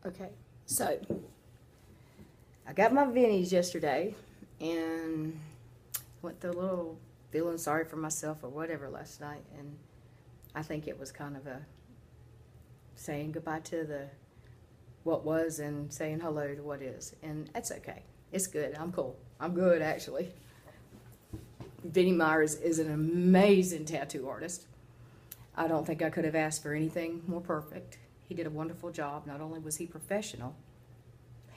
Okay, so I got my Vinnies yesterday and went through a little feeling sorry for myself or whatever last night, and I think it was kind of a saying goodbye to the what was and saying hello to what is, and that's okay. It's good. I'm cool. I'm good actually. Vinnie Myers is an amazing tattoo artist. I don't think I could have asked for anything more perfect. He did a wonderful job. Not only was he professional,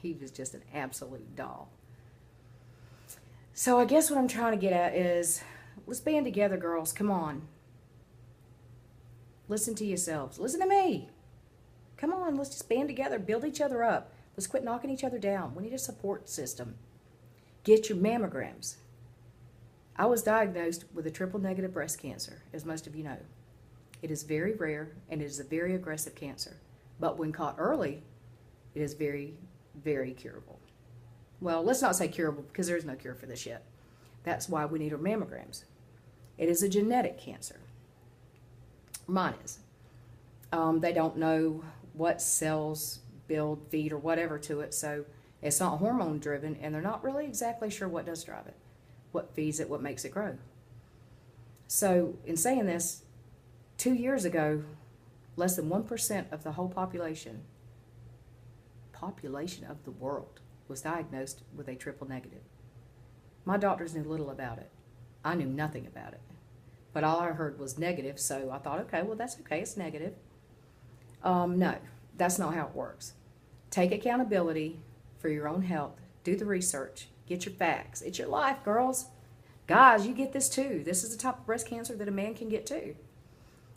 he was just an absolute doll. So I guess what I'm trying to get at is, let's band together, girls. Come on. Listen to yourselves. Listen to me. Come on, let's just band together, build each other up. Let's quit knocking each other down. We need a support system. Get your mammograms. I was diagnosed with a triple negative breast cancer, as most of you know. It is very rare and it is a very aggressive cancer. But when caught early, it is very, very curable. Well, let's not say curable because there is no cure for this yet. That's why we need our mammograms. It is a genetic cancer. Mine is. They don't know what cells build, feed, or whatever to it, so it's not hormone driven, and they're not really exactly sure what does drive it, what feeds it, what makes it grow. So in saying this, 2 years ago, less than 1% of the whole population of the world was diagnosed with a triple negative. My doctors knew little about it. I knew nothing about it. But all I heard was negative, so I thought, okay, well, that's okay, it's negative. No, that's not how it works. Take accountability for your own health. Do the research. Get your facts. It's your life, girls. Guys, you get this too. This is the type of breast cancer that a man can get too.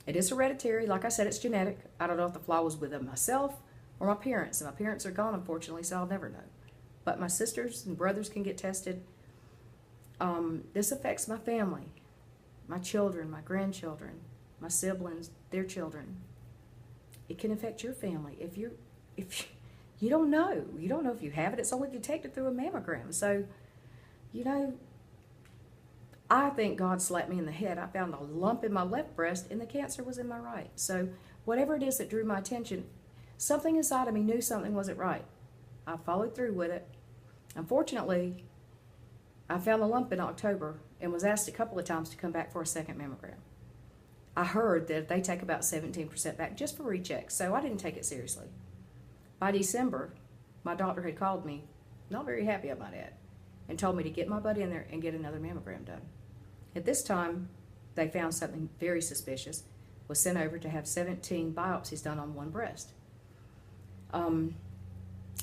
It is hereditary. Like I said, it's genetic. I don't know if the flaw was with myself or my parents. And my parents are gone, unfortunately, so I'll never know. But my sisters and brothers can get tested. This affects my family, my children, my grandchildren, my siblings, their children. It can affect your family if you don't know. You don't know if you have it. It's only detected through a mammogram. So, I think God slapped me in the head. I found a lump in my left breast and the cancer was in my right. So whatever it is that drew my attention, something inside of me knew something wasn't right. I followed through with it. Unfortunately, I found the lump in October and was asked a couple of times to come back for a second mammogram. I heard that they take about 17% back just for rechecks, so I didn't take it seriously. By December, my doctor had called me, not very happy I might add, and told me to get my butt in there and get another mammogram done. At this time, they found something very suspicious, was sent over to have 17 biopsies done on one breast. Of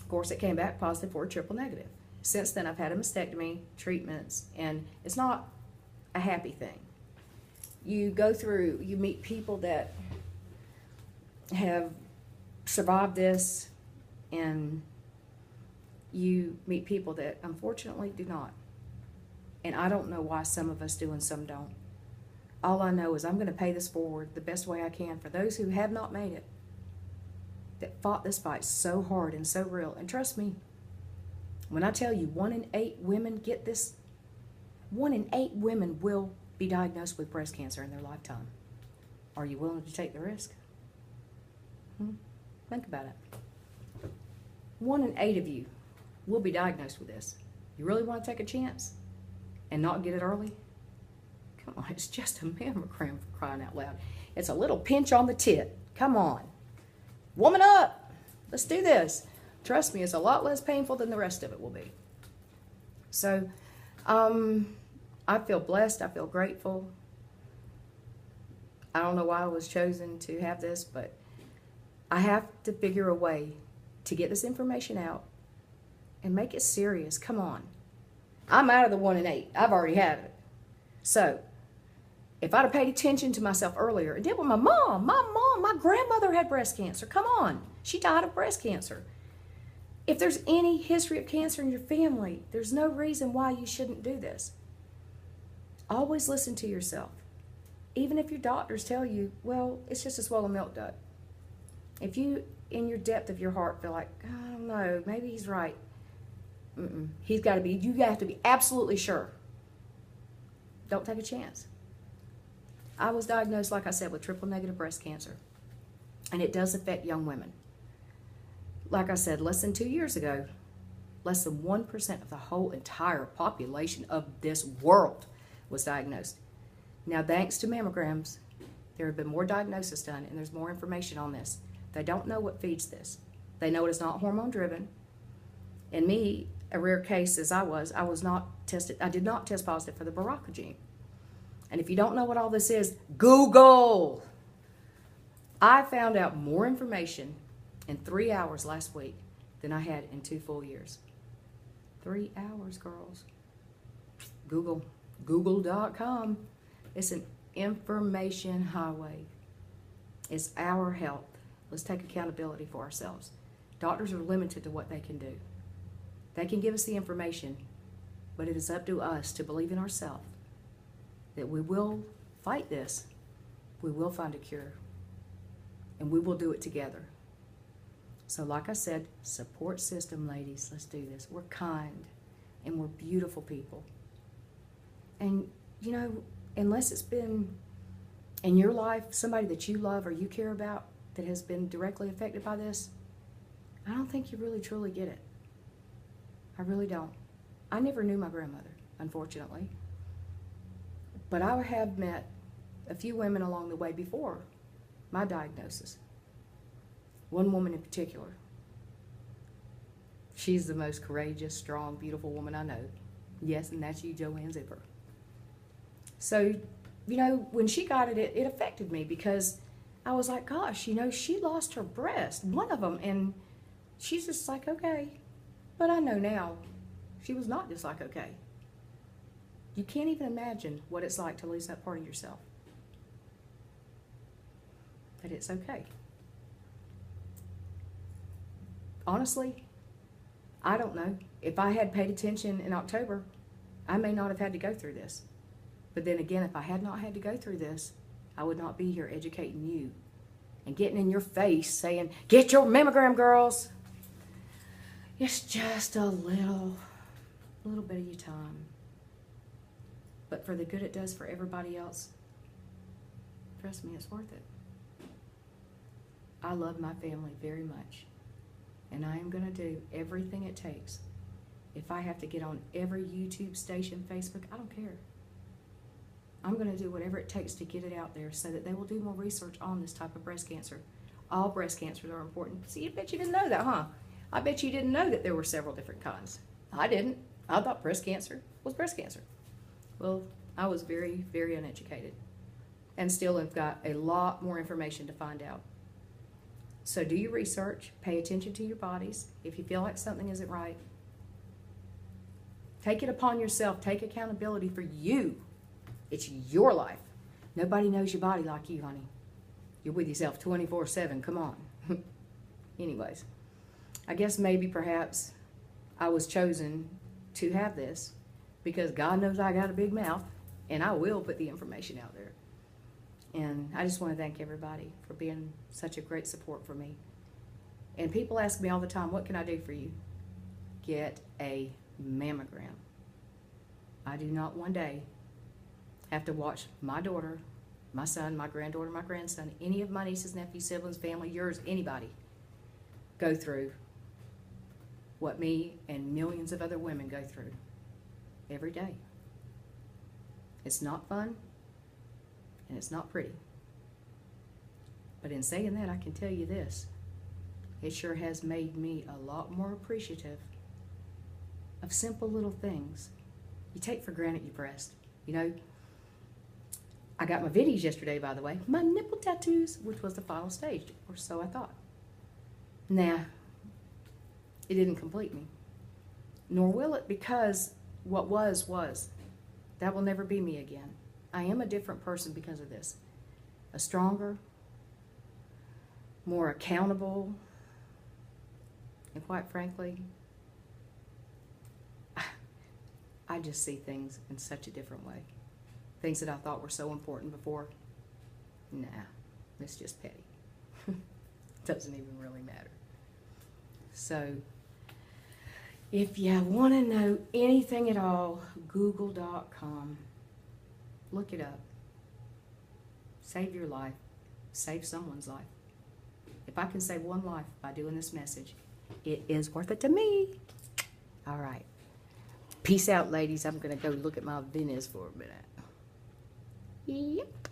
course, it came back positive for a triple negative. Since then, I've had a mastectomy, treatments, and it's not a happy thing. You meet people that have survived this, and you meet people that unfortunately do not. And I don't know why some of us do and some don't. All I know is I'm going to pay this forward the best way I can for those who have not made it, that fought this fight so hard and so real. And trust me, when I tell you 1 in 8 women get this, 1 in 8 women will be diagnosed with breast cancer in their lifetime. Are you willing to take the risk? Think about it. 1 in 8 of you will be diagnosed with this. You really want to take a chance and not get it early? Come on, it's just a mammogram, for crying out loud. It's a little pinch on the tit. Come on. Woman up. Let's do this. Trust me, it's a lot less painful than the rest of it will be. So, I feel blessed. I feel grateful. I don't know why I was chosen to have this, but I have to figure a way to get this information out and make it serious. Come on. I'm out of the 1 in 8. I've already had it. So, if I'd have paid attention to myself earlier and did with my mom, my grandmother had breast cancer. Come on. She died of breast cancer. If there's any history of cancer in your family, there's no reason why you shouldn't do this. Always listen to yourself. Even if your doctors tell you, well, it's just a swollen milk duct. If you, in your depth of your heart, feel like, I don't know, maybe he's right. You have to be absolutely sure. Don't take a chance. I was diagnosed, like I said, with triple negative breast cancer. And it does affect young women. like I said, less than 2 years ago, less than 1% of the whole entire population of this world was diagnosed. Now, thanks to mammograms, there have been more diagnoses done, and there's more information on this. They don't know what feeds this. They know it is not hormone driven. And me, a rare case as I was not tested. I did not test positive for the BRCA gene. And if you don't know what all this is, Google. I found out more information in 3 hours last week than I had in 2 full years. 3 hours, girls. Google. Google.com. It's an information highway. It's our health. Let's take accountability for ourselves. Doctors are limited to what they can do. They can give us the information, but it is up to us to believe in ourselves that we will fight this. We will find a cure. And we will do it together. So like I said, support system, ladies. Let's do this. We're kind and we're beautiful people. And, you know, unless it's been in your life, somebody that you love or you care about that has been directly affected by this, I don't think you really truly get it. I really don't. I never knew my grandmother, unfortunately. But I have met a few women along the way before my diagnosis. One woman in particular. She's the most courageous, strong, beautiful woman I know. Yes, and that's you, Joanne Zipper. So, you know, when she got it, it affected me because I was like, gosh, you know, she lost her breast, one of them, and she's just like, okay. But I know now she was not just like, okay. You can't even imagine what it's like to lose that part of yourself. But it's okay. Honestly, I don't know. If I had paid attention in October, I may not have had to go through this. But then again, if I had not had to go through this, I would not be here educating you and getting in your face saying, get your mammogram, girls. It's just a little bit of your time. But for the good it does for everybody else, trust me, it's worth it. I love my family very much. And I am going to do everything it takes. If I have to get on every YouTube station, Facebook, I don't care. I'm going to do whatever it takes to get it out there so that they will do more research on this type of breast cancer. All breast cancers are important. See, I bet you didn't know that, huh? I bet you didn't know that there were several different kinds. I didn't. I thought breast cancer was breast cancer. Well, I was very, very uneducated and still have got a lot more information to find out. So do your research, pay attention to your bodies. If you feel like something isn't right, take it upon yourself. Take accountability for you. It's your life. Nobody knows your body like you, honey. You're with yourself 24/7. Come on. Anyways, I guess maybe perhaps I was chosen to have this because God knows I got a big mouth and I will put the information out there. And I just want to thank everybody for being such a great support for me. And people ask me all the time, what can I do for you? Get a mammogram. I do not one day have to watch my daughter, my son, my granddaughter, my grandson, any of my nieces, nephews, siblings, family, yours, anybody, go through what me and millions of other women go through every day. It's not fun. And it's not pretty. But in saying that, I can tell you this. It sure has made me a lot more appreciative of simple little things. You take for granted your breast. You know, I got my viddies yesterday, by the way. My nipple tattoos, which was the final stage, or so I thought. Nah, it didn't complete me. Nor will it, because what was. That will never be me again. I am a different person because of this. A stronger, more accountable, and quite frankly, I just see things in such a different way. Things that I thought were so important before, nah, it's just petty. Doesn't even really matter. So, if you want to know anything at all, Google.com. Look it up. Save your life. Save someone's life. If I can save one life by doing this message, It is worth it to me. All right. Peace out, ladies. I'm going to go look at my Venice for a minute. Yep.